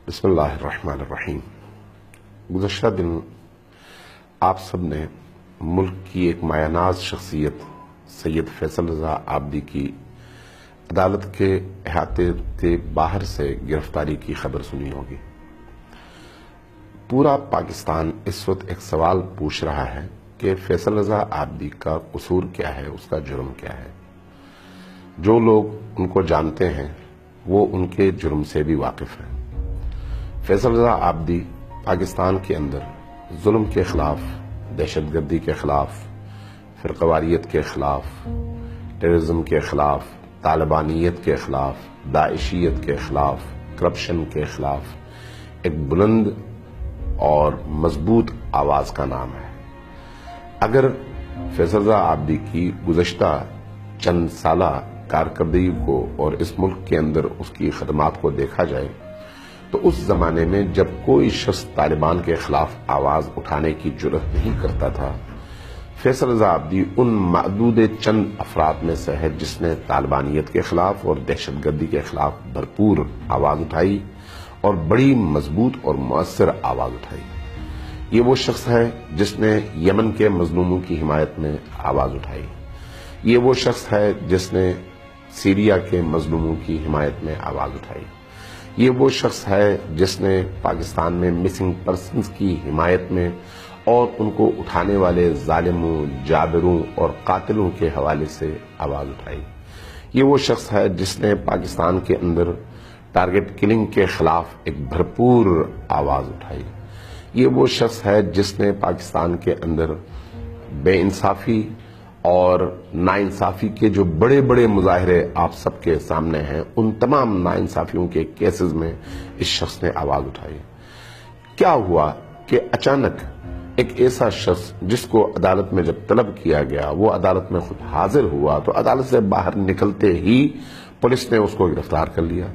بسم اللہ الرحمن الرحیم۔ گزشتہ دن آپ سب نے ملک کی ایک مایہ ناز شخصیت سید فیصل رضا عابدی کی عدالت کے احاطے سے باہر سے گرفتاری کی خبر سنی ہوگی۔ پورا پاکستان اس وقت ایک سوال پوچھ رہا ہے کہ فیصل رضا عابدی کا قصور کیا ہے، اس کا جرم کیا ہے۔ جو لوگ ان کو جانتے ہیں وہ ان کے جرم سے بھی واقف ہیں۔ فیصل رضا عابدی پاکستان کے اندر ظلم کے خلاف، دہشت گردی کے خلاف، فرقواریت کے خلاف، ٹیررزم کے خلاف، طالبانیت کے خلاف، داعشیت کے خلاف، کرپشن کے خلاف ایک بلند اور مضبوط آواز کا نام ہے۔ اگر فیصل رضا عابدی کی گزشتہ چند سالہ کارکردگی کو اور اس ملک کے اندر اس کی خدمات کو دیکھا جائے تو اس زمانے میں جب کوئی شخص طالبان کے خلاف آواز اٹھانے کی جرأت نہیں کرتا تھا، فیصل رضا عابدی ان معدود چند افراد میں سے ہے جس نے طالبانیت کے خلاف اور دہشت گردی کے خلاف بھرپور آواز اٹھائی اور بڑی مضبوط اور مؤثر آواز اٹھائی۔ یہ وہ شخص ہے جس نے یمن کے مظلوموں کی حمایت میں آواز اٹھائی۔ یہ وہ شخص ہے جس نے سیریا کے مظلوموں کی حمایت میں آواز اٹھائی۔ یہ وہ شخص ہے جس نے پاکستان میں مسنگ پرسنز کی حمایت میں اور ان کو اٹھانے والے ظالموں، جابروں اور قاتلوں کے حوالے سے آواز اٹھائی۔ یہ وہ شخص ہے جس نے پاکستان کے اندر ٹارگٹ کلنگ کے خلاف ایک بھرپور آواز اٹھائی۔ یہ وہ شخص ہے جس نے پاکستان کے اندر بے انصافی اور ناانصافی کے جو بڑے بڑے مظاہرے آپ سب کے سامنے ہیں، ان تمام ناانصافیوں کے کیسز میں اس شخص نے آواز اٹھائی۔ کیا ہوا کہ اچانک ایک ایسا شخص جس کو عدالت میں جب طلب کیا گیا وہ عدالت میں خود حاضر ہوا تو عدالت سے باہر نکلتے ہی پولیس نے اس کو گرفتار کر لیا۔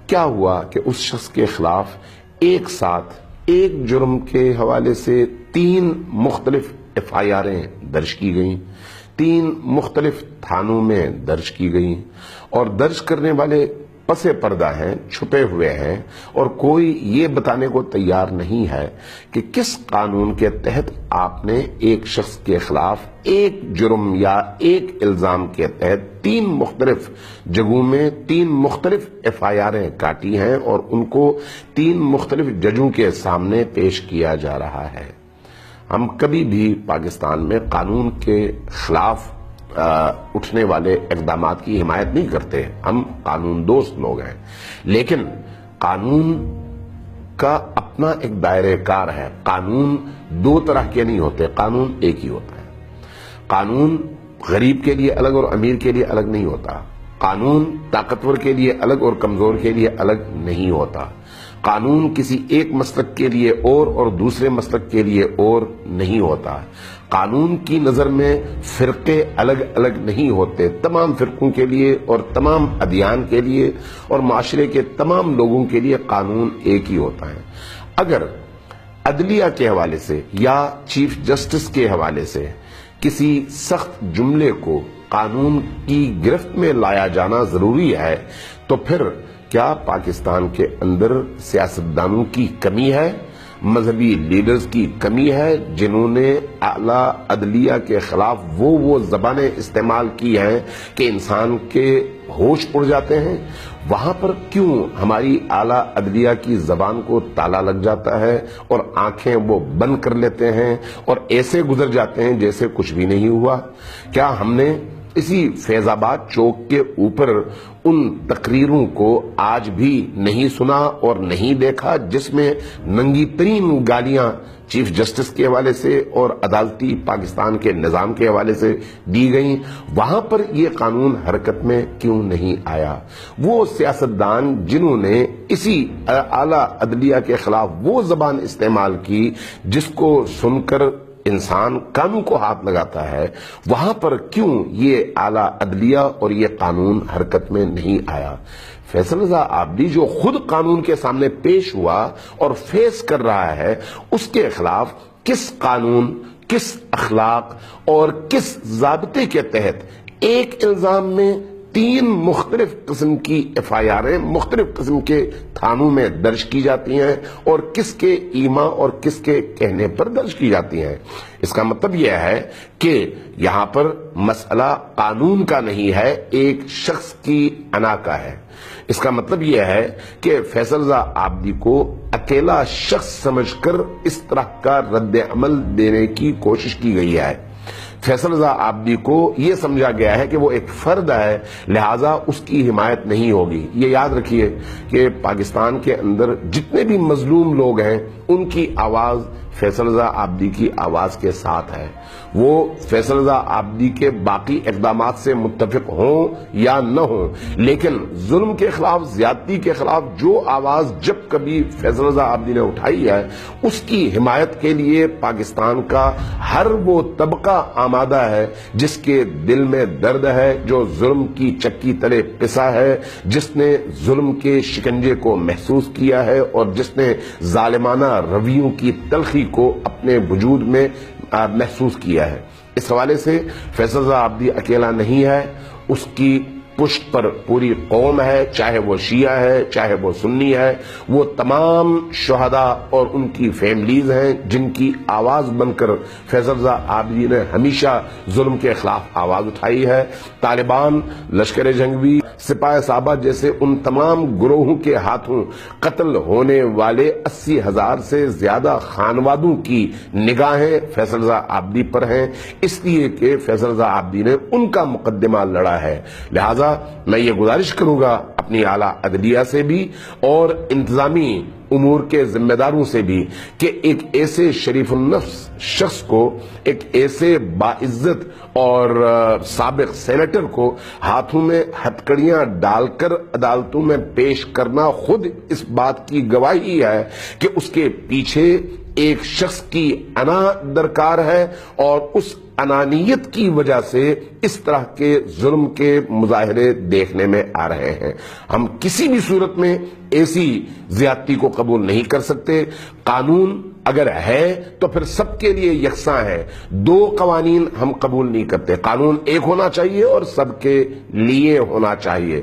کیا ہوا کہ اس شخص کے خلاف ایک ساتھ ایک جرم کے حوالے سے 3 مختلف FIR درج کی گئیں، 3 مختلف تھانوں میں درج کی گئیں، اور درج کرنے والے پس پردہ ہیں، چھپے ہوئے ہیں، اور کوئی یہ بتانے کو تیار نہیں ہے کہ کس قانون کے تحت آپ نے ایک شخص کے خلاف ایک جرم یا ایک الزام کے تحت 3 مختلف جگہوں میں 3 مختلف FIR کاٹی ہیں اور ان کو 3 مختلف ججوں کے سامنے پیش کیا جا رہا ہے۔ ہم کبھی بھی پاکستان میں قانون کے خلاف اٹھنے والے اقدامات کی حمایت نہیں کرتے، ہم قانون دوست لوگ ہیں، لیکن قانون کا اپنا ایک دائرہ کار ہے۔ قانون 2 طرح کے نہیں ہوتے، قانون ایک ہی ہوتا ہے۔ قانون غریب کے لیے الگ اور امیر کے لیے الگ نہیں ہوتا۔ قانون طاقتور کے لیے الگ اور کمزور کے لیے الگ نہیں ہوتا۔ قانون کسی ایک مسلک کے لیے اور دوسرے مسلک کے لیے اور نہیں ہوتا۔ قانون کی نظر میں فرقے الگ الگ نہیں ہوتے، تمام فرقوں کے لیے اور تمام ادیان کے لیے اور معاشرے کے تمام لوگوں کے لیے قانون ایک ہی ہوتا ہے۔ اگر عدلیہ کے حوالے سے یا چیف جسٹس کے حوالے سے کسی سخت جملے کو قانون کی گرفت میں لایا جانا ضروری ہے تو پھر کیا پاکستان کے اندر سیاستدانوں کی کمی ہے، مذہبی لیڈرز کی کمی ہے جنہوں نے اعلیٰ عدلیہ کے خلاف وہ زبانیں استعمال کی ہیں کہ انسان کے ہوش اڑ جاتے ہیں؟ وہاں پر کیوں ہماری اعلیٰ عدلیہ کی زبان کو تالا لگ جاتا ہے اور آنکھیں وہ بند کر لیتے ہیں اور ایسے گزر جاتے ہیں جیسے کچھ بھی نہیں ہوا؟ کیا ہم نے اسی فیض آباد چوک کے اوپر ان تقریروں کو آج بھی نہیں سنا اور نہیں دیکھا جس میں ننگی ترین گالیاں چیف جسٹس کے حوالے سے اور عدالتی پاکستان کے نظام کے حوالے سے دی گئیں؟ وہاں پر یہ قانون حرکت میں کیوں نہیں آیا؟ وہ سیاستدان جنہوں نے اسی اعلیٰ عدلیہ کے خلاف وہ زبان استعمال کی جس کو سن کر انسان کانوں کو ہاتھ لگاتا ہے، وہاں پر کیوں یہ اعلیٰ عدلیہ اور یہ قانون حرکت میں نہیں آیا؟ فیصل رضا عابدی جو خود قانون کے سامنے پیش ہوا اور فیس کر رہا ہے، اس کے خلاف کس قانون، کس اخلاق اور کس ضابطے کے تحت ایک الزام میں 3 مختلف قسم کی FIR مختلف قسم کے تھانوں میں درج کی جاتی ہیں اور کس کے ایما اور کس کے کہنے پر درج کی جاتی ہیں۔ اس کا مطلب یہ ہے کہ یہاں پر مسئلہ قانون کا نہیں ہے، ایک شخص کی انا کا ہے۔ اس کا مطلب یہ ہے کہ فیصل رضا عابدی کو اکیلا شخص سمجھ کر اس طرح کا رد عمل دینے کی کوشش کی گئی ہے۔ فیصل رضا عابدی کو یہ سمجھا گیا ہے کہ وہ ایک فرد ہے، لہٰذا اس کی حمایت نہیں ہوگی۔ یہ یاد رکھیے کہ پاکستان کے اندر جتنے بھی مظلوم لوگ ہیں ان کی آواز فیصل رضا عابدی کی آواز کے ساتھ ہے۔ وہ فیصل رضا عابدی کے باقی اقدامات سے متفق ہوں یا نہ ہوں، لیکن ظلم کے خلاف، زیادتی کے خلاف جو آواز جب کبھی فیصل رضا عابدی نے اٹھائی ہے، اس کی حمایت کے لیے پاکستان کا ہر وہ طبقہ آمادہ ہے جس کے دل میں درد ہے، جو ظلم کی چکی تلے پسا ہے، جس نے ظلم کے شکنجے کو محسوس کیا ہے اور جس نے ظالمانہ رویوں کی تلخی کو اپنے وجود میں محسوس کیا ہے۔ اس حوالے سے فیصل رضا عابدی اکیلا نہیں ہے، اس کی پشت پر پوری قوم ہے، چاہے وہ شیعہ ہے چاہے وہ سنی ہے، وہ تمام شہداء اور ان کی فیملیز ہیں جن کی آواز بن کر فیصل رضا عابدی نے ہمیشہ ظلم کے خلاف آواز اٹھائی ہے۔ طالبان، لشکر جنگجوی، سپاہ صحابہ جیسے ان تمام گروہوں کے ہاتھوں قتل ہونے والے 80,000 سے زیادہ خانوادوں کی نگاہیں فیصل رضا عابدی پر ہیں، اس لیے کہ فیصل رضا عابدی نے ان کا مقدمہ لڑا ہے۔ لہذا میں یہ گزارش کروں گا اپنی اعلیٰ عدلیہ سے بھی اور انتظامی امور کے ذمہ داروں سے بھی کہ ایک ایسے شریف النفس شخص کو، ایک ایسے باعزت اور سابق سینیٹر کو ہاتھوں میں ہتکڑیاں ڈال کر عدالتوں میں پیش کرنا خود اس بات کی گواہی ہے کہ اس کے پیچھے ایک شخص کی انا درکار ہے اور اس انانیت کی وجہ سے اس طرح کے ظلم کے مظاہرے دیکھنے میں آ رہے ہیں۔ ہم کسی بھی صورت میں ایسی زیادتی کو قبول نہیں کر سکتے۔ قانون اگر ہے تو پھر سب کے لیے یکساں ہے، 2 قوانین ہم قبول نہیں کرتے۔ قانون ایک ہونا چاہیے اور سب کے لیے ہونا چاہیے،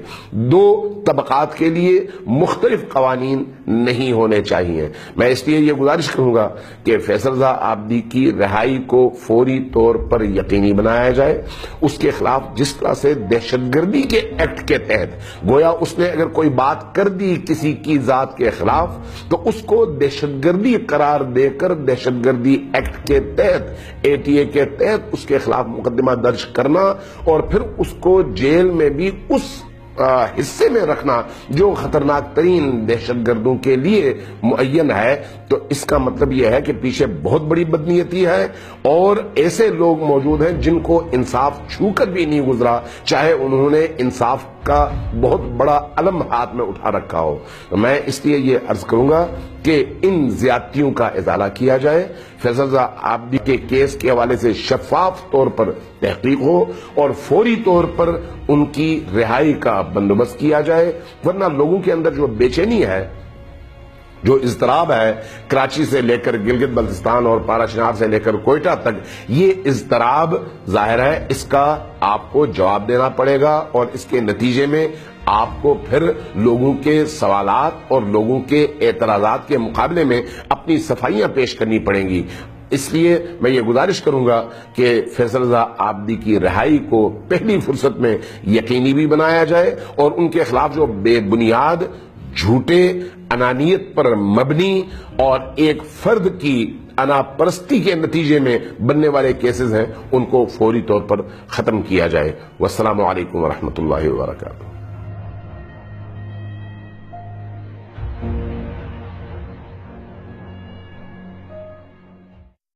2 طبقات کے لیے مختلف قوانین نہیں ہونے چاہیے۔ میں اس لیے یہ گزارش کروں گا کہ فیصل رضا عابدی کی رہائی کو فوری طور پر یقینی بنایا جائے۔ اس کے خلاف جس طرح سے دہشت گردی کے ایکٹ کے تحت گویا اس نے اگر کوئی بات کر دی کسی کی ذات کے خلاف تو اس کو دہشت گردی قرار دے کر دہشت گردی ایکٹ کے تحت، ATA کے تحت اس کے خلاف مقدمہ درج کرنا اور پھر اس کو جیل میں بھی اس حصے میں رکھنا جو خطرناک ترین دہشت گردوں کے لیے معین ہے، تو اس کا مطلب یہ ہے کہ پیچھے بہت بڑی بدنیتی ہے اور ایسے لوگ موجود ہیں جن کو انصاف چھو کر بھی نہیں گزرا، چاہے انہوں نے انصاف کا بہت بڑا علم ہاتھ میں اٹھا رکھا ہو۔ میں اس لیے یہ عرض کروں گا کہ ان زیادتیوں کا ازالہ کیا جائے، فیصل رضا عابدی کے کیس کے حوالے سے شفاف طور پر تحقیق ہو اور فوری طور پر ان کی رہائی کا بندوبست کیا جائے، ورنہ لوگوں کے اندر جو بے چینی ہے، جو اضطراب ہے، کراچی سے لے کر گلگت بلتستان اور پارا چنار سے لے کر کوئٹہ تک، یہ اضطراب ظاہر ہے اس کا آپ کو جواب دینا پڑے گا اور اس کے نتیجے میں آپ کو پھر لوگوں کے سوالات اور لوگوں کے اعتراضات کے مقابلے میں اپنی صفائیاں پیش کرنی پڑیں گی۔ اس لیے میں یہ گزارش کروں گا کہ فیصل رضا عابدی کی رہائی کو پہلی فرصت میں یقینی بھی بنایا جائے اور ان کے خلاف جو بے بنیاد، جھوٹے، انانیت پر مبنی اور ایک فرد کی انا پرستی کے نتیجے میں بننے والے کیسز ہیں ان کو فوری طور پر ختم کیا جائے۔ والسلام علیکم ورحمۃ اللہ وبرکاتہ۔